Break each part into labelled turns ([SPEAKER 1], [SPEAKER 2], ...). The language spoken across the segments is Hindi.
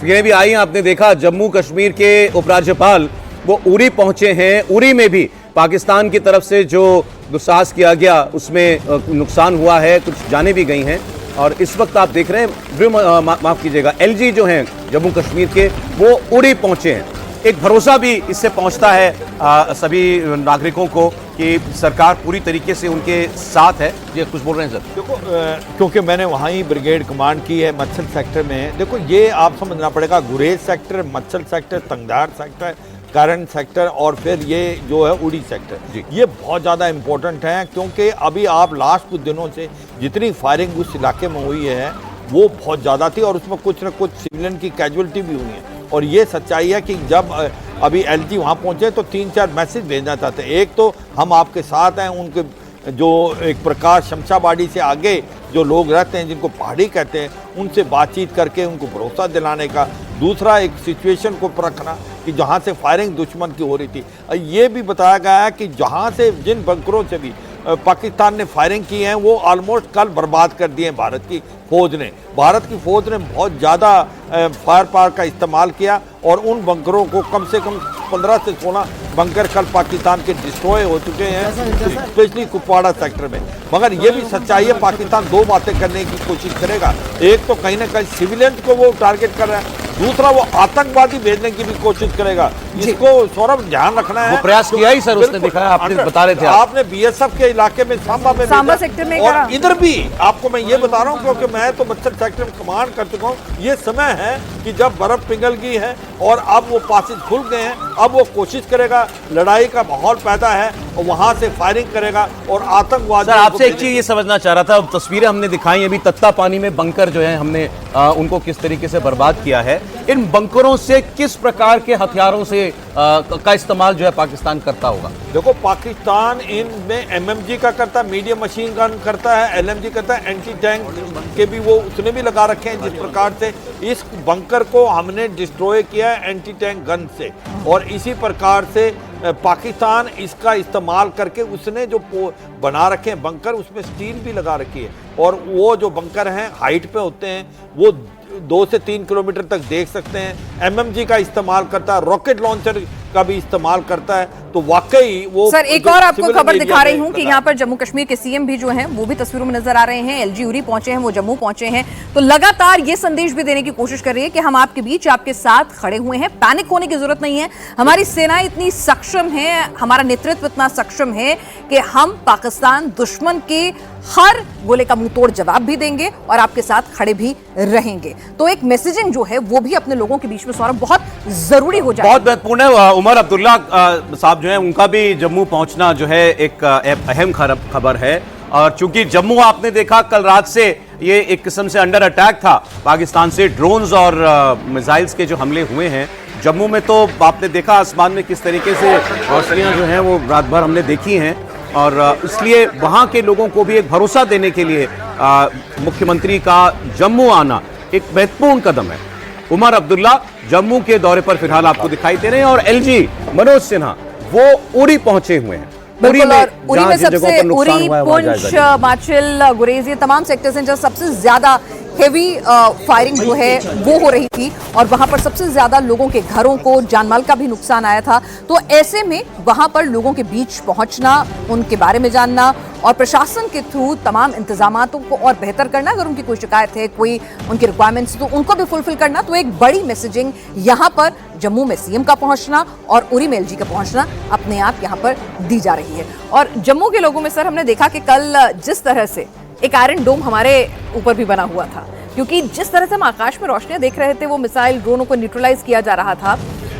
[SPEAKER 1] तस्वीरें भी आई हैं, आपने देखा जम्मू कश्मीर के उपराज्यपाल वो उरी पहुंचे हैं। उरी में भी पाकिस्तान की तरफ से जो दुस्साहस किया गया उसमें नुकसान हुआ है, कुछ जानें भी गई हैं। और इस वक्त आप देख रहे हैं, माफ कीजिएगा, एलजी जो हैं जम्मू कश्मीर के वो उरी पहुंचे हैं। एक भरोसा भी इससे पहुंचता है सभी नागरिकों को कि सरकार पूरी तरीके से उनके साथ है। ये कुछ बोल रहे हैं सर?
[SPEAKER 2] देखो, क्योंकि मैंने वहाँ ही ब्रिगेड कमांड की है मत्सल सेक्टर में। देखो, ये आप समझना पड़ेगा, Gurez sector, Machil sector, Tangdhar sector, करंट सेक्टर और फिर ये जो है उड़ी सेक्टर, ये बहुत ज़्यादा इम्पोर्टेंट है। क्योंकि अभी आप लास्ट कुछ दिनों से जितनी फायरिंग उस इलाके में हुई है वो बहुत ज़्यादा थी और उसमें कुछ न कुछ सिविलियन की कैजुअलिटी भी हुई है। और ये सच्चाई है कि जब अभी एलजी वहाँ पहुँचे तो 3-4 मैसेज भेजना चाहते हैं। एक तो हम आपके साथ हैं, उनके जो एक प्रकाश शमशाबाड़ी से आगे जो लोग रहते हैं जिनको पहाड़ी कहते हैं, उनसे बातचीत करके उनको भरोसा दिलाने का। दूसरा, एक सिचुएशन को परखना कि जहाँ से फायरिंग दुश्मन की हो रही थी। ये भी बताया गया है कि जहाँ से जिन बंकरों से भी पाकिस्तान ने फायरिंग की है वो ऑलमोस्ट कल बर्बाद कर दिए भारत की फ़ौज ने। भारत की फ़ौज ने बहुत ज़्यादा फायर पावर का इस्तेमाल किया और उन बंकरों को कम से कम 15 से 16 बंकर कल पाकिस्तान के डिस्ट्रॉय हो चुके हैं, स्पेशली कुपवाड़ा सेक्टर में। मगर ये भी सच्चाई है, पाकिस्तान दो बातें करने की कोशिश करेगा। एक तो कहीं ना कहीं सिविलियंस को वो टारगेट कर रहा है, दूसरा वो आतंकवादी भेजने की भी कोशिश करेगा। इसको सौरभ ध्यान रखना है।
[SPEAKER 1] वो प्रयास किया ही सर, उसने दिखाया, आपने बता रहे थे
[SPEAKER 2] आपने बीएसएफ के इलाके में सांबा
[SPEAKER 3] सेक्टर में
[SPEAKER 2] और इधर भी आपको मैं ये बता रहा हूँ क्योंकि मैं तो मत्सल सेक्टर में कमांड कर चुका हूँ। ये समय है कि जब बर्फ पिघल गई है और अब वो पासेज खुल गए हैं, अब वो कोशिश करेगा, लड़ाई का माहौल पैदा है और वहां से फायरिंग करेगा और आतंकवादी।
[SPEAKER 1] आपसे एक चीज ये समझना चाह रहा था, तस्वीरें हमने दिखाई अभी तत्ता पानी में बंकर जो है हमने उनको किस तरीके से बर्बाद किया है। इन बंकरों से किस प्रकार के हथियारों से का इस्तेमाल जो है पाकिस्तान करता होगा?
[SPEAKER 2] देखो, पाकिस्तान इनमें एमएमजी का करता है, मीडियम मशीन गन करता है, एलएमजी करता है, एंटी टैंक के भी वो उसने भी लगा रखे हैं। जिस प्रकार से इस बंकर को हमने डिस्ट्रॉय किया है एंटी टैंक गन से, और इसी प्रकार से पाकिस्तान इसका इस्तेमाल करके उसने जो बना रखे हैं बंकर, उसमें स्टील भी लगा रखी है। और वो जो बंकर हैं हाइट पे होते हैं, वो 2 से 3 किलोमीटर तक देख सकते हैं। एमएमजी का इस्तेमाल करता है, रॉकेट लॉन्चर का भी इस्तेमाल करता है। तो वाकई वो
[SPEAKER 3] सर, एक और आपको खबर दिखा रही हूं कि यहाँ पर जम्मू कश्मीर के सीएम भी जो हैं वो भी तस्वीरों में नजर आ रहे हैं। एलजी उरी पहुंचे हैं, वो जम्मू पहुंचे हैं, तो लगातार ये संदेश भी देने की कोशिश कर रही है कि हम आपके बीच, आपके साथ खड़े हुए हैं, पैनिक होने की जरूरत नहीं है। हमारी सेना इतनी सक्षम है, हमारा नेतृत्व इतना सक्षम है कि हम पाकिस्तान दुश्मन के हर गोले का मुंह तोड़ जवाब भी देंगे और आपके साथ खड़े भी रहेंगे। तो एक मैसेजिंग जो है वो भी अपने लोगों के बीच में सौरभ बहुत जरूरी हो जाए।
[SPEAKER 1] बहुत महत्वपूर्ण है। उमर अब्दुल्ला साहब जो है उनका भी जम्मू पहुंचना जो है एक अहम खबर है। और चूंकि जम्मू आपने देखा कल रात से ये एक किस्म से अंडर अटैक था पाकिस्तान से, ड्रोन्स और मिसाइल्स के जो हमले हुए हैं जम्मू में, तो आपने देखा आसमान में किस तरीके से रोशनियां जो हैं वो रात भर हमने देखी हैं। और इसलिए वहां के लोगों को भी एक भरोसा देने के लिए मुख्यमंत्री का जम्मू आना एक महत्वपूर्ण कदम है। उमर अब्दुल्ला जम्मू के दौरे पर फिलहाल आपको दिखाई दे रहे हैं और एलजी मनोज सिन्हा वो उरी पहुंचे हुए हैं।
[SPEAKER 3] उरी में सबसे उरी, पुंछ, माचिल, गुरेज, ये तमाम सेक्टर्स हैं जहां सबसे ज्यादा हेवी फायरिंग जो है वो हो रही थी और वहां पर सबसे ज्यादा लोगों के घरों को जानमाल का भी नुकसान आया था। तो ऐसे में वहां पर लोगों के बीच पहुंचना, उनके बारे में जानना और प्रशासन के थ्रू तमाम इंतजामातों को और बेहतर करना, अगर उनकी कोई शिकायत है, कोई उनकी रिक्वायरमेंट्स तो उनको भी फुलफिल करना, तो एक बड़ी मैसेजिंग यहाँ पर जम्मू में सीएम का पहुंचना और उरी में एलजी का पहुंचना अपने आप यहाँ पर दी जा रही है। और जम्मू के लोगों में सर हमने देखा कि कल जिस तरह से एक आयरन डोम हमारे ऊपर भी बना हुआ था, क्योंकि जिस तरह से हम आकाश में रोशनियां देख रहे थे, वो मिसाइल ड्रोनों को न्यूट्रलाइज किया जा रहा था,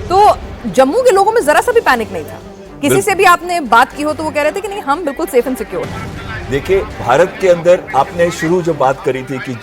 [SPEAKER 3] तो जम्मू के लोगों में जरा सा भी पैनिक नहीं था। किसी से भी आपने बात की हो तो वो कह रहे थे कि नहीं, हम बिल्कुल सेफ एंड सिक्योर हैं।
[SPEAKER 4] देखिए, भारत के अंदर आपने शुरू जो बात करी थी कि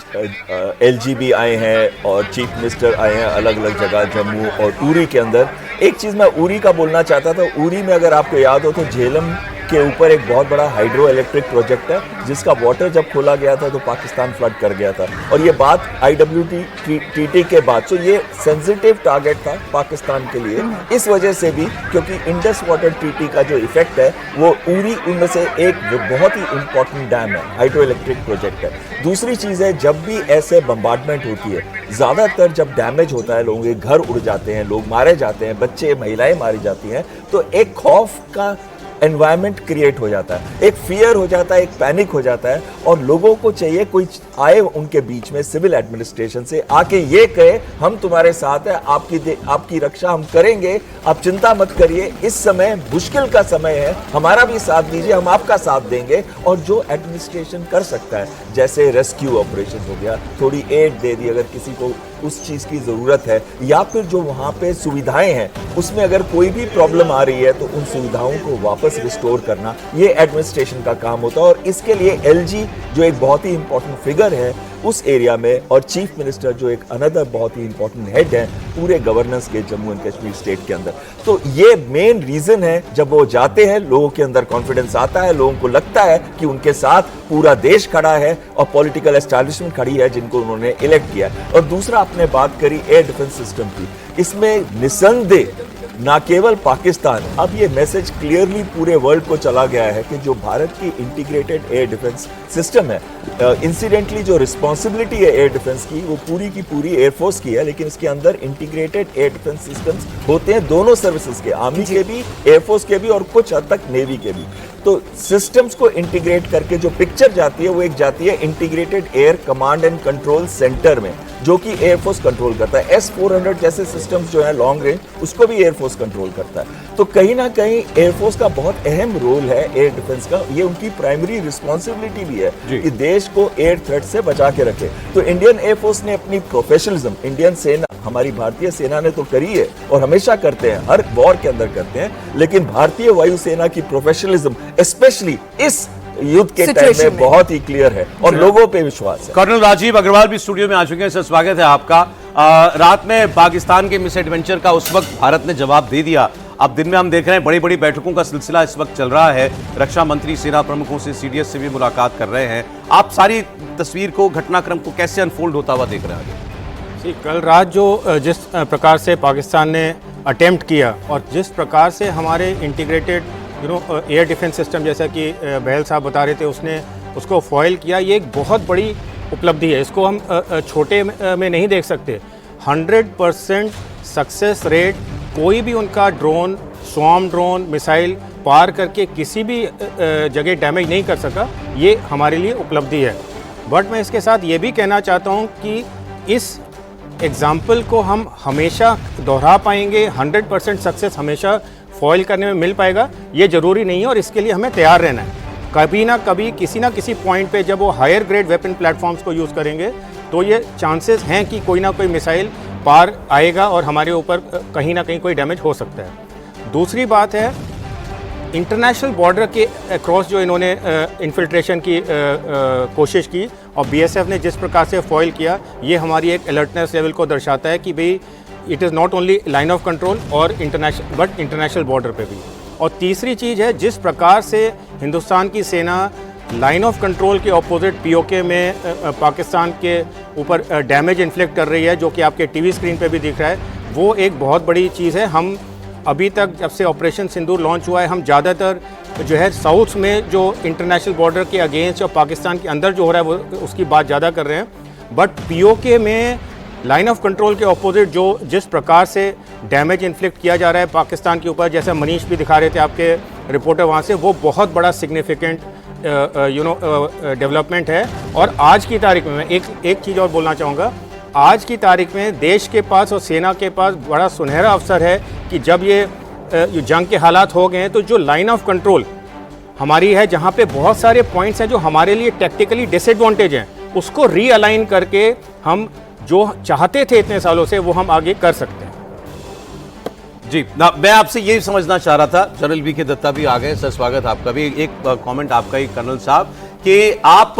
[SPEAKER 4] एलजी भी आए हैं और चीफ मिनिस्टर आए हैं अलग अलग जगह जम्मू और उरी के अंदर। एक चीज़ मैं उरी का बोलना चाहता था। उरी में अगर आपको याद हो तो झेलम के ऊपर एक बहुत बड़ा हाइड्रो इलेक्ट्रिक प्रोजेक्ट है, जिसका वाटर जब खोला गया था तो पाकिस्तान फ्लड कर गया था। और ये बात IWTT के बाद, तो ये सेंसिटिव टारगेट था पाकिस्तान के लिए, इस वजह से भी क्योंकि इंडस वाटर ट्रीटी का जो इफेक्ट है वो उरी उनमें से एक बहुत ही इंपॉर्टेंट डैम है, हाइड्रो इलेक्ट्रिक प्रोजेक्ट है। दूसरी चीज़ है, जब भी ऐसे बम्बार्डमेंट होती है, ज़्यादातर जब डैमेज होता है, लोगों के घर उड़ जाते हैं, लोग मारे जाते हैं, बच्चे महिलाएं मारी जाती हैं, तो एक खौफ का एनवायरनमेंट क्रिएट हो जाता है, एक फियर हो जाता है, एक पैनिक हो जाता है। और लोगों को चाहिए कोई आए उनके बीच में सिविल एडमिनिस्ट्रेशन से, आके ये कहे हम तुम्हारे साथ हैं, आपकी रक्षा हम करेंगे, आप चिंता मत करिए, इस समय मुश्किल का समय है, हमारा भी साथ दीजिए, हम आपका साथ देंगे। और जो एडमिनिस्ट्रेशन कर सकता है, जैसे रेस्क्यू ऑपरेशन हो गया, थोड़ी एड दे दी अगर किसी को उस चीज़ की ज़रूरत है, या फिर जो वहाँ पे सुविधाएं हैं उसमें अगर कोई भी प्रॉब्लम आ रही है तो उन सुविधाओं को वापस रिस्टोर करना, ये एडमिनिस्ट्रेशन का काम होता है। और इसके लिए LG जो एक बहुत ही इंपॉर्टेंट फिगर है उस एरिया में, और चीफ मिनिस्टर जो एक अनदर बहुत ही इंपॉर्टेंट हेड है पूरे गवर्नेंस के जम्मू एंड कश्मीर स्टेट के अंदर। तो ये मेन रीजन है, जब वो जाते हैं लोगों के अंदर कॉन्फिडेंस आता है, लोगों को लगता है कि उनके साथ पूरा देश खड़ा है और पॉलिटिकल एस्टैब्लिशमेंट खड़ी है जिनको उन्होंने इलेक्ट किया। और दूसरा, आपने बात करी एयर डिफेंस सिस्टम की, इसमें निसंदेह ना केवल पाकिस्तान, अब ये मैसेज क्लियरली पूरे वर्ल्ड को चला गया है कि जो भारत की इंटीग्रेटेड एयर डिफेंस सिस्टम है, इंसिडेंटली जो रिस्पॉन्सिबिलिटी है एयर डिफेंस की वो पूरी की पूरी एयरफोर्स की है, लेकिन इसके अंदर इंटीग्रेटेड एयर डिफेंस सिस्टम्स होते हैं दोनों सर्विसेज के, आर्मी के भी, एयरफोर्स के भी और कुछ हद तक नेवी के भी। तो सिस्टम्स को इंटीग्रेट करके जो पिक्चर जाती है वो एक जाती है integrated air command and control centre में, जो कि एयरफोर्स कंट्रोल करता है। S-400 जैसे सिस्टम्स जो है लॉन्ग रेंज, उसको भी एयरफोर्स कंट्रोल करता है। तो कहीं ना कहीं एयरफोर्स का बहुत अहम रोल है एयर डिफेंस का, ये उनकी प्राइमरी रिस्पॉन्सिबिलिटी भी है कि देश को एयर थ्रेट से बचा के रखे। तो इंडियन एयरफोर्स ने अपनी प्रोफेशनलिज्म, इंडियन सेना, हमारी भारतीय सेना ने तो करी है और हमेशा करते हैं, हर वॉर के अंदर करते हैं, लेकिन भारतीय वायुसेना की प्रोफेशनलिज्म स्पेशली इस युद्ध के टाइम में बहुत ही क्लियर है और लोगों पे विश्वास है।
[SPEAKER 1] कर्नल राजीव अग्रवाल भी स्टूडियो में आ चुके हैं, सर स्वागत है आपका। रात में पाकिस्तान के मिस एडवेंचर का उस वक्त भारत ने जवाब दे दिया। अब दिन में हम देख रहे हैं बड़ी बड़ी बैठकों का सिलसिला इस वक्त चल रहा है, रक्षा मंत्री सेना प्रमुखों से, CDS से भी मुलाकात कर रहे हैं। आप सारी तस्वीर को, घटनाक्रम को कैसे अनफोल्ड होता हुआ देख रहे हैं?
[SPEAKER 5] कल रात जो जिस प्रकार से पाकिस्तान ने अटेम्प्ट किया और जिस प्रकार से हमारे इंटीग्रेटेड एयर डिफेंस सिस्टम, जैसा कि बहल साहब बता रहे थे, उसने उसको फॉइल किया, ये एक बहुत बड़ी उपलब्धि है। इसको हम छोटे में नहीं देख सकते। 100% सक्सेस रेट, कोई भी उनका ड्रोन, स्वॉर्म ड्रोन, मिसाइल पार करके किसी भी जगह डैमेज नहीं कर सका, ये हमारे लिए उपलब्धि है। बट मैं इसके साथ ये भी कहना चाहता हूँ कि इस एग्ज़ाम्पल को हम हमेशा दोहरा पाएंगे, 100% सक्सेस हमेशा फॉइल करने में मिल पाएगा, ये ज़रूरी नहीं है। और इसके लिए हमें तैयार रहना है। कभी ना कभी किसी ना किसी पॉइंट पे जब वो हायर ग्रेड वेपन प्लेटफॉर्म्स को यूज़ करेंगे तो ये चांसेस हैं कि कोई ना कोई मिसाइल पार आएगा और हमारे ऊपर कहीं ना कहीं कोई डैमेज हो सकता है। दूसरी बात है, इंटरनेशनल बॉर्डर के अक्रॉस जो इन्होंने इन्फिल्ट्रेशन की कोशिश की और BSF ने जिस प्रकार से फॉइल किया, ये हमारी एक अलर्टनेस लेवल को दर्शाता है कि भाई it is not only line of control और इंटरनेशनल बट इंटरनेशनल बॉर्डर पे भी। और तीसरी चीज़ है, जिस प्रकार से हिंदुस्तान की सेना लाइन ऑफ कंट्रोल के ऑपोजिट POK में पाकिस्तान के ऊपर डैमेज इन्फ्लिक्ट कर रही है, जो कि आपके TV स्क्रीन पे भी दिख रहा है, वो एक बहुत बड़ी चीज़ है। हम अभी तक जब से ऑपरेशन सिंदूर लॉन्च हुआ है, हम ज़्यादातर जो है साउथ में जो इंटरनेशनल बॉर्डर के अगेंस्ट और पाकिस्तान के अंदर जो हो रहा है वो उसकी बात ज़्यादा कर रहे हैं। बट POK में लाइन ऑफ कंट्रोल के ऑपोजिट जो जिस प्रकार से डैमेज इन्फ्लिक्ट किया जा रहा है पाकिस्तान के ऊपर, जैसा मनीष भी दिखा रहे थे आपके रिपोर्टर वहाँ से, वो बहुत बड़ा सिग्निफिकेंट डेवलपमेंट है। और आज की तारीख में मैं एक चीज़ और बोलना चाहूँगा, आज की तारीख में देश के पास और सेना के पास बड़ा सुनहरा अवसर है कि जब ये जंग के हालात हो गए हैं तो जो लाइन ऑफ कंट्रोल हमारी है, जहाँ पे बहुत सारे पॉइंट्स हैं जो हमारे लिए टैक्टिकली डिसएडवांटेज हैं, उसको रीअलाइन करके हम जो चाहते थे इतने सालों से वो हम आगे कर सकते हैं।
[SPEAKER 1] जी ना, मैं आपसे यही समझना चाह रहा था। जनरल VK दत्ता भी आ गए, सर स्वागत आपका भी। एक कमेंट आपका ही कर्नल साहब कि आप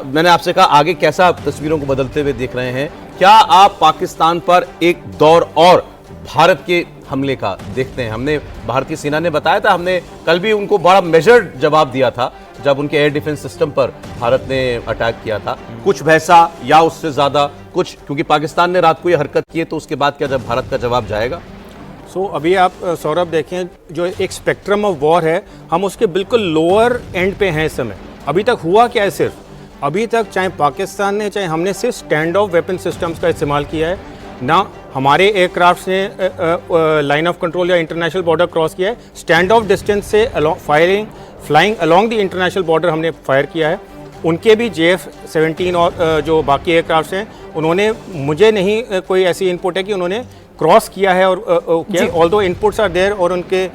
[SPEAKER 1] मैंने आपसे कहा आगे कैसा तस्वीरों को बदलते हुए देख रहे हैं, क्या आप पाकिस्तान पर एक दौर और भारत के हमले का देखते हैं। हमने भारतीय सेना ने बताया था, हमने कल भी उनको बड़ा मेजर्ड जवाब दिया था जब उनके एयर डिफेंस सिस्टम पर भारत ने अटैक किया था। कुछ वैसा या उससे ज्यादा कुछ, क्योंकि पाकिस्तान ने रात को ये हरकत की है, तो उसके बाद क्या जब भारत का जवाब जाएगा?
[SPEAKER 5] अभी आप सौरभ देखें, जो एक स्पेक्ट्रम ऑफ वॉर है, हम उसके बिल्कुल लोअर एंड पे हैं इस समय। अभी तक हुआ क्या है? सिर्फ अभी तक चाहे पाकिस्तान ने चाहे हमने सिर्फ स्टैंड ऑफ वेपन सिस्टम्स का इस्तेमाल किया है, ना हमारे एयरक्राफ्ट ने लाइन ऑफ कंट्रोल या इंटरनेशनल बॉर्डर क्रॉस किया है। स्टैंड ऑफ डिस्टेंस से flying along the international border हमने फायर किया है। उनके भी JF-17 और जो बाकी एयरक्राफ्ट हैं, उन्होंने, मुझे नहीं कोई ऐसी इनपुट है कि उन्होंने क्रॉस किया है और किया, ऑल्दो इनपुट्स आर देयर। और उनके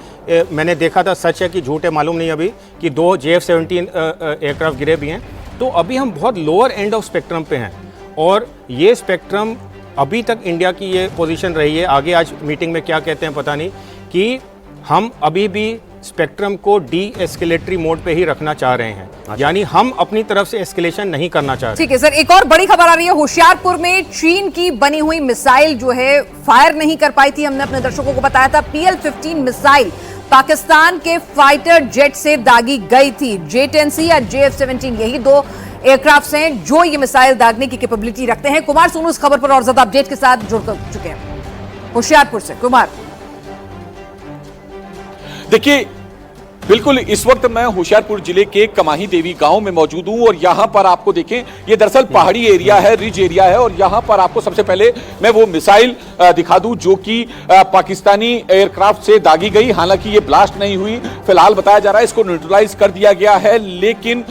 [SPEAKER 5] मैंने देखा था, सच है कि झूठ है मालूम नहीं अभी, कि 2 JF-17 एयरक्राफ्ट गिरे भी हैं। तो अभी हम बहुत लोअर एंड ऑफ स्पेक्ट्रम पे हैं, और ये स्पेक्ट्रम अभी तक इंडिया की ये पोजीशन रही है। आगे आज मीटिंग में क्या कहते हैं पता नहीं, कि हम अभी भी स्पेक्ट्रम को डी एस्केलेटरी मोड पे ही रखना चाह रहे हैं, यानी हम अपनी तरफ से एस्केलेशन नहीं करना चाह रहे।
[SPEAKER 3] ठीक है सर, एक और बड़ी खबर आ रही है। होशियारपुर में चीन की बनी हुई मिसाइल जो है फायर नहीं कर पाई थी। हमने अपने दर्शकों को बताया था, PL-15 मिसाइल पाकिस्तान के फाइटर जेट से दागी गई थी। J-10C या JF-17 यही 2 एयरक्राफ्ट हैं जो ये मिसाइल दागने की कैपेबिलिटी रखते हैं। कुमार सोनू इस खबर पर और ज्यादा अपडेट के साथ जुड़ चुके हैं होशियारपुर से। कुमार,
[SPEAKER 6] देखिए, बिल्कुल इस वक्त मैं होशियारपुर जिले के कमाही देवी गांव में मौजूद हूं, और यहां पर आपको देखें, ये दरअसल पहाड़ी एरिया है, रिज एरिया है, और यहां पर आपको सबसे पहले मैं वो मिसाइल दिखा दूं जो कि पाकिस्तानी एयरक्राफ्ट से दागी गई। हालांकि ये ब्लास्ट नहीं हुई, फिलहाल बताया जा रहा है इसको न्यूट्रलाइज कर दिया गया है, लेकिन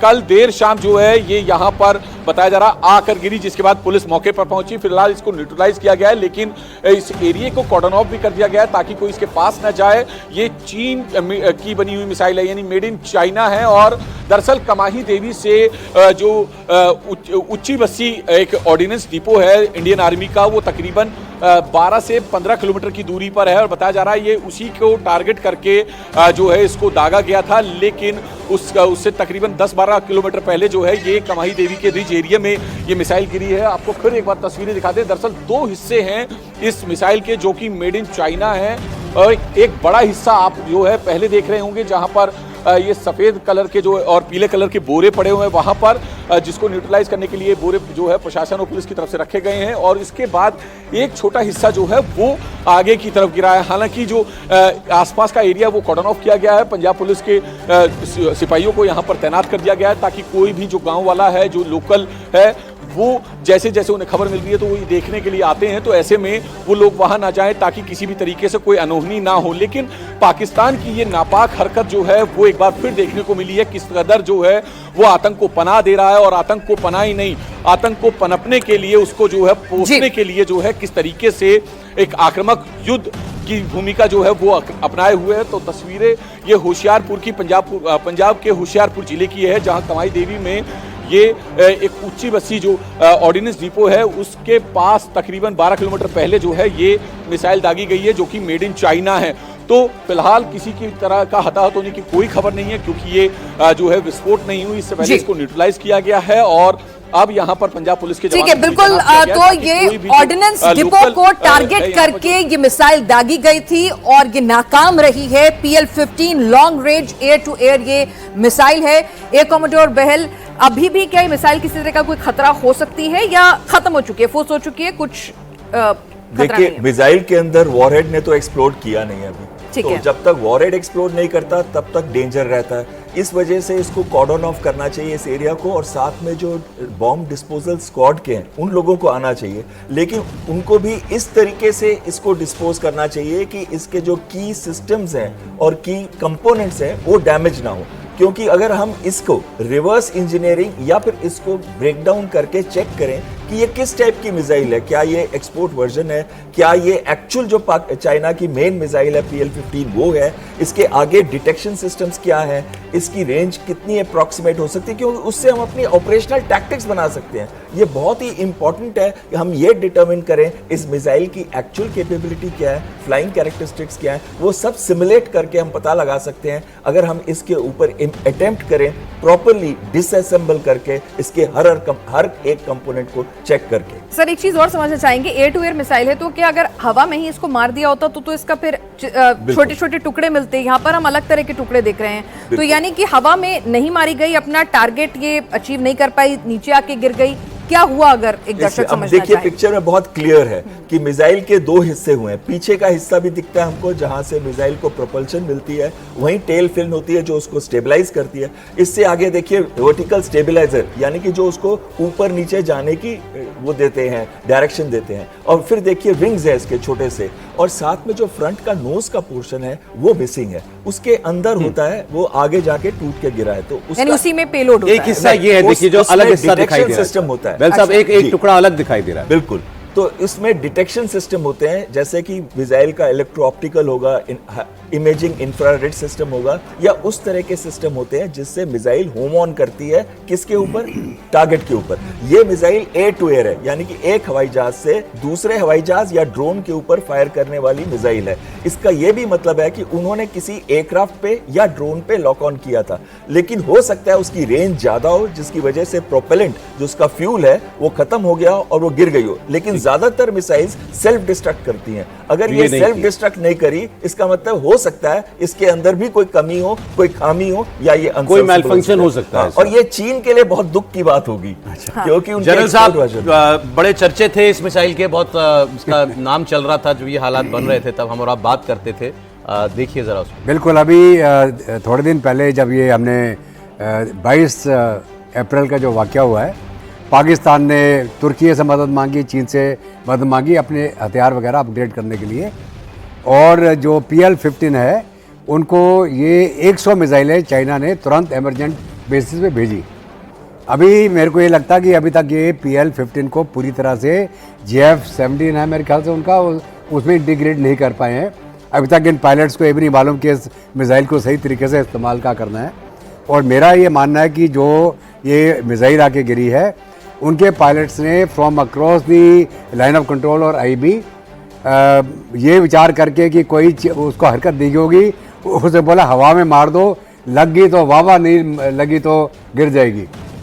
[SPEAKER 6] कल देर शाम जो है ये यहां पर बताया जा रहा आकर गिरी, जिसके बाद पुलिस मौके पर पहुंची। फिलहाल इसको न्यूट्रलाइज किया गया है, लेकिन इस एरिया को कॉर्डन ऑफ भी कर दिया गया है ताकि कोई इसके पास न जाए। ये चीन की बनी हुई मिसाइल है, यानी मेड इन चाइना है, और दरअसल कमाही देवी से जो उच्ची बस्सी एक ऑर्डिनेंस डिपो है इंडियन आर्मी का, वो तकरीबन 12 से 15 किलोमीटर की दूरी पर है, और बताया जा रहा है ये उसी को टारगेट करके जो है इसको दागा गया था। लेकिन उससे तकरीबन 10-12 किलोमीटर पहले जो है ये कमाही देवी के रिज एरिया में ये मिसाइल गिरी है। आपको फिर एक बार तस्वीरें दिखाते हैं। दरअसल 2 हिस्से हैं इस मिसाइल के जो कि मेड इन चाइना है, और एक बड़ा हिस्सा आप जो है पहले देख रहे होंगे जहां पर ये सफेद कलर के जो और पीले कलर के बोरे पड़े हुए हैं, वहां पर जिसको न्यूट्रलाइज करने के लिए बोरे जो है प्रशासन और पुलिस की तरफ से रखे गए हैं, और इसके बाद एक छोटा हिस्सा जो है वो आगे की तरफ गिरा है। हालांकि जो आसपास का एरिया वो कॉर्डन ऑफ किया गया है, पंजाब पुलिस के सिपाहियों को यहां पर तैनात कर दिया गया है ताकि कोई भी जो गाँव वाला है, जो लोकल है, वो जैसे जैसे उन्हें खबर मिल रही है तो वो देखने के लिए आते हैं, तो ऐसे में वो लोग वहां ना जाएं ताकि किसी भी तरीके से कोई अनहोनी ना हो। लेकिन पाकिस्तान की ये नापाक हरकत जो है वो एक बार फिर देखने को मिली है, किस कदर जो है वो आतंक को पनाह दे रहा है, और आतंक को पनाह ही नहीं, आतंक को पनपने के लिए, उसको जो है पोषने के लिए जो है किस तरीके से एक आक्रामक युद्ध की भूमिका जो है वो अपनाए हुए है। तो तस्वीरें ये होशियारपुर की पंजाब के होशियारपुर जिले की है, जहां कमाही देवी में ये एक ऊंची बस्सी जो ऑर्डिनेंस डिपो है उसके पास तकरीबन 12 किलोमीटर पहले जो है ये मिसाइल दागी गई है, जो कि मेड इन चाइना है। तो फिलहाल किसी की तरह का हताहत होने की कोई खबर नहीं है, क्योंकि ये जो है विस्फोट नहीं हुई, इससे पहले इसको न्यूट्रलाइज किया गया है, और अब यहाँ पर पंजाब पुलिस के
[SPEAKER 3] ठीक है, बिल्कुल। तो ये ऑर्डिनेंस डिपो को टारगेट करके ये मिसाइल दागी गई थी और ये नाकाम रही है। PL-15 long range air to air ये मिसाइल है। एयर कॉमोडोर बहल, अभी भी क्या मिसाइल किसी तरह का कोई खतरा हो सकती है या खत्म हो चुकी है, फुस हो चुकी है, कुछ
[SPEAKER 4] देखिए मिसाइल के अंदर वॉरहेड ने तो एक्सप्लोड किया नहीं अभी, तो जब तक वॉरहेड एक्सप्लोड नहीं करता तब तक डेंजर रहता है। इस वजह से इसको कॉर्डन ऑफ करना चाहिए इस एरिया को, और साथ में जो बॉम्ब डिस्पोजल स्क्वाड के हैं उन लोगों को आना चाहिए, लेकिन उनको भी इस तरीके से इसको डिस्पोज करना चाहिए कि इसके जो की सिस्टम्स हैं और की कंपोनेंट्स हैं वो डैमेज ना हो। क्योंकि अगर हम इसको रिवर्स इंजीनियरिंग या फिर इसको ब्रेक डाउन करके चेक करें कि ये किस टाइप की मिसाइल है, क्या ये एक्सपोर्ट वर्जन है, क्या ये एक्चुअल जो चाइना की मेन मिसाइल है PL-15 वो है, इसके आगे डिटेक्शन सिस्टम्स क्या है, इसकी रेंज कितनी अप्रॉक्सीमेट हो सकती है, क्योंकि उससे हम अपनी ऑपरेशनल टैक्टिक्स बना सकते हैं। ये बहुत ही इंपॉर्टेंट है कि हम ये डिटरमिन करें इस मिसाइल की एक्चुअल कैपेबिलिटी क्या है, फ्लाइंग कैरेक्टरिस्टिक्स क्या है, वो सब सिमुलेट करके हम पता लगा सकते हैं। अगर हम इसके ऊपर अटेम्प्ट करें प्रॉपरली डिसअसेंबल करके इसके हर एक कंपोनेंट को चेक करके।
[SPEAKER 3] सर एक चीज और समझना चाहेंगे, एयर टू एयर मिसाइल है तो क्या अगर हवा में ही इसको मार दिया होता तो इसका फिर छोटे छोटे टुकड़े मिलते, यहाँ पर हम अलग तरह के टुकड़े देख रहे हैं, तो यानी कि हवा में नहीं मारी गई, अपना टारगेट ये अचीव नहीं कर पाई, नीचे आके गिर गई, क्या हुआ अगर एक दर्शक समझना
[SPEAKER 4] देखिए
[SPEAKER 3] चाहे?
[SPEAKER 4] पिक्चर में बहुत क्लियर है कि मिसाइल के दो हिस्से हुए हैं। पीछे का हिस्सा भी दिखता है हमको जहां से मिसाइल को प्रोपल्शन मिलती है, वहीं टेल फिल्म होती है जो उसको स्टेबलाइज करती है। इससे आगे देखिए वर्टिकल स्टेबलाइजर, यानी कि जो उसको ऊपर नीचे जाने की वो देते हैं, डायरेक्शन देते हैं। और फिर देखिए विंग्स है इसके छोटे से, और साथ में जो फ्रंट का नोज का पोर्शन है वो मिसिंग है, उसके अंदर होता है, वो आगे जाके टूट के गिरा है। तो
[SPEAKER 3] यानी उसी में पेलोड होता
[SPEAKER 1] एक
[SPEAKER 3] है।
[SPEAKER 1] हिस्सा ये है, देखिए जो अलग हिस्सा दिखाई दे रहा है,
[SPEAKER 4] सिस्टम होता है।
[SPEAKER 1] वेल साहब एक
[SPEAKER 4] जी।
[SPEAKER 1] टुकड़ा अलग दिखाई दे रहा है।
[SPEAKER 4] बिल्कुल, तो इसमें डिटेक्शन सिस्टम होते हैं, जैसे कि मिसाइल का इलेक्ट्रो ऑप्टिकल होगा, इमेजिंग इंफ्रारेड सिस्टम होगा, या उस तरह के सिस्टम होते हैं जिससे मिसाइल होम ऑन करती है किसके ऊपर, टारगेट के ऊपर। ये मिसाइल एयर टू एयर है, यानी कि एक हवाई जहाज से दूसरे हवाई जहाज या ड्रोन के ऊपर फायर करने वाली मिसाइल है। इसका यह भी मतलब है कि उन्होंने किसी एयरक्राफ्ट पे या ड्रोन पे लॉक ऑन किया था, लेकिन हो सकता है उसकी रेंज ज्यादा हो, जिसकी वजह से प्रोपेलेंट जो उसका फ्यूल है वो खत्म हो गया और वो गिर गई हो। लेकिन ज्यादातर मिसाइल्स सेल्फ डिस्ट्रक्ट करती हैं। अगर ये सेल्फ डिस्ट्रक्ट नहीं करी, इसका मतलब हो सकता है इसके अंदर भी कोई कमी हो, कोई खामी हो, या ये
[SPEAKER 1] कोई मैलफंक्शन हो सकता है।
[SPEAKER 4] और ये चीन के लिए बहुत दुख की बात होगी, क्योंकि उनके
[SPEAKER 1] जनरल साहब
[SPEAKER 4] एक्सपोर्ट
[SPEAKER 1] बड़े चर्चे थे इस मिसाइल के, बहुत इसका नाम चल रहा था जब ये हालात बन रहे थे, तब हम और आप बात करते थे। देखिए जरा उसको।
[SPEAKER 7] बिल्कुल, अभी थोड़े दिन पहले जब ये हमने 22 अप्रैल का जो वाक़या हुआ है, पाकिस्तान ने तुर्की से मदद मांगी, चीन से मदद मांगी अपने हथियार वगैरह अपग्रेड करने के लिए, और जो PL-15 है उनको ये 100 मिसाइलें चाइना ने तुरंत एमरजेंट बेसिस पे भेजी। अभी मेरे को ये लगता है कि अभी तक ये PL-15 को पूरी तरह से JF-17 है मेरे ख्याल से उनका, उसमें इंटीग्रेट नहीं कर पाए हैं अभी तक। इन पायलट्स को ये भी नहीं मालूम कि इस मिसाइल को सही तरीके से इस्तेमाल क्या करना है। और मेरा ये मानना है कि जो ये मिसाइल आके गिरी है, उनके पायलट्स ने from across the line of control और IB ये विचार करके कि कोई उसको हरकत दी होगी, उसे बोला हवा में मार दो, लग गई तो वाह, नहीं लगी तो गिर जाएगी।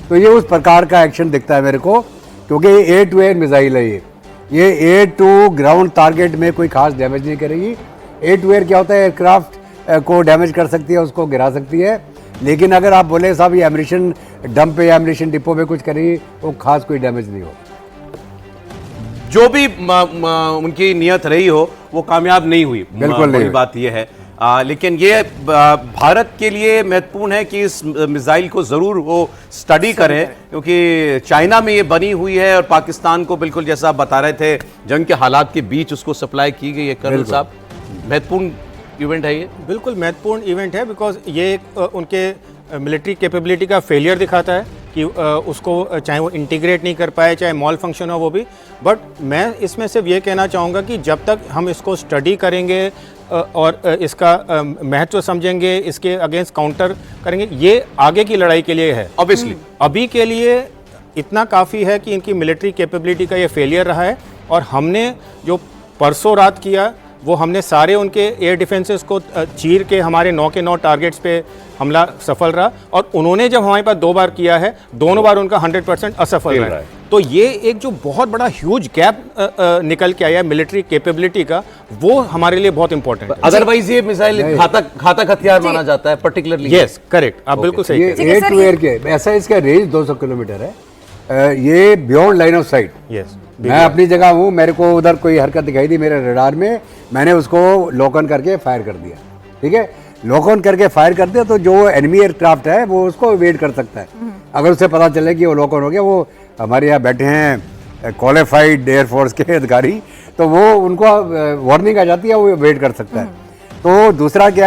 [SPEAKER 7] तो ये उस प्रकार का एक्शन दिखता है मेरे को, क्योंकि एयर टू एयर मिसाइल है ये एयर टू ग्राउंड टारगेट में कोई खास डैमेज नहीं करेगी। एयर टू एयर क्या होता है, एयरक्राफ्ट को डैमेज कर सकती है, उसको गिरा सकती है, लेकिन अगर आप बोले साहब ये एमिनेशन डंप पे या एमिनेशन डिपो पे कुछ करेगी, वो खास कोई डैमेज नहीं हो।
[SPEAKER 1] जो भी उनकी नियत रही हो वो कामयाब नहीं हुई,
[SPEAKER 7] बिल्कुल नहीं।
[SPEAKER 1] बात यह है। लेकिन ये भारत के लिए महत्वपूर्ण है कि इस मिसाइल को जरूर वो स्टडी करें, क्योंकि चाइना में ये बनी हुई है और पाकिस्तान को बिल्कुल जैसा आप बता रहे थे जंग के हालात के बीच उसको सप्लाई की गई है। कर्नल साहब, महत्वपूर्ण इवेंट है ये।
[SPEAKER 5] बिल्कुल महत्वपूर्ण इवेंट है, बिकॉज ये उनके मिलिट्री कैपेबिलिटी का फेलियर दिखाता है कि उसको चाहे वो इंटीग्रेट नहीं कर पाए, चाहे मॉल फंक्शन हो वो भी। बट मैं इसमें सिर्फ ये कहना चाहूँगा कि जब तक हम इसको स्टडी करेंगे और इसका महत्व समझेंगे, इसके अगेंस्ट काउंटर करेंगे, ये आगे की लड़ाई के लिए है।
[SPEAKER 1] ऑब्वियसली
[SPEAKER 5] अभी के लिए इतना काफ़ी है कि इनकी मिलिट्री कैपेबिलिटी का ये फेलियर रहा है, और हमने जो परसों रात किया वो हमने सारे उनके एयर डिफेंसेस को चीर के हमारे 9 के 9 टारगेट्स पे हमला सफल रहा, और उन्होंने जब हमारे पास 2 बार किया है, दोनों बार उनका 100% असफल रहा है। तो ये एक जो बहुत बड़ा ह्यूज गैप निकल के आया है मिलिट्री कैपेबिलिटी का, वो हमारे लिए बहुत इंपॉर्टेंट है।
[SPEAKER 1] अदरवाइज ये मिसाइल घातक हथियार माना जाता है पर्टिकुलरली।
[SPEAKER 5] यस, करेक्ट, आप बिल्कुल सही।
[SPEAKER 7] ये एयर टू एयर के ऐसा इसका रेंज 200 किलोमीटर है, ये beyond line of site.
[SPEAKER 5] Yes,
[SPEAKER 7] मैं अपनी जगह हूँ, मेरे को उधर कोई हरकत दिखाई दी मेरे रडार में, मैंने उसको लॉक ऑन करके फायर कर दिया। ठीक है, लॉक ऑन करके फायर कर दिया तो जो एनिमी एयरक्राफ्ट है वो उसको वेट कर सकता है। अगर उसे पता चले कि वो लॉक ऑन हो गया, वो हमारे यहाँ बैठे हैं क्वालिफाइड एयरफोर्स के अधिकारी, तो वो उनको वार्निंग आ जाती है, वो वेट कर सकता है। तो दूसरा क्या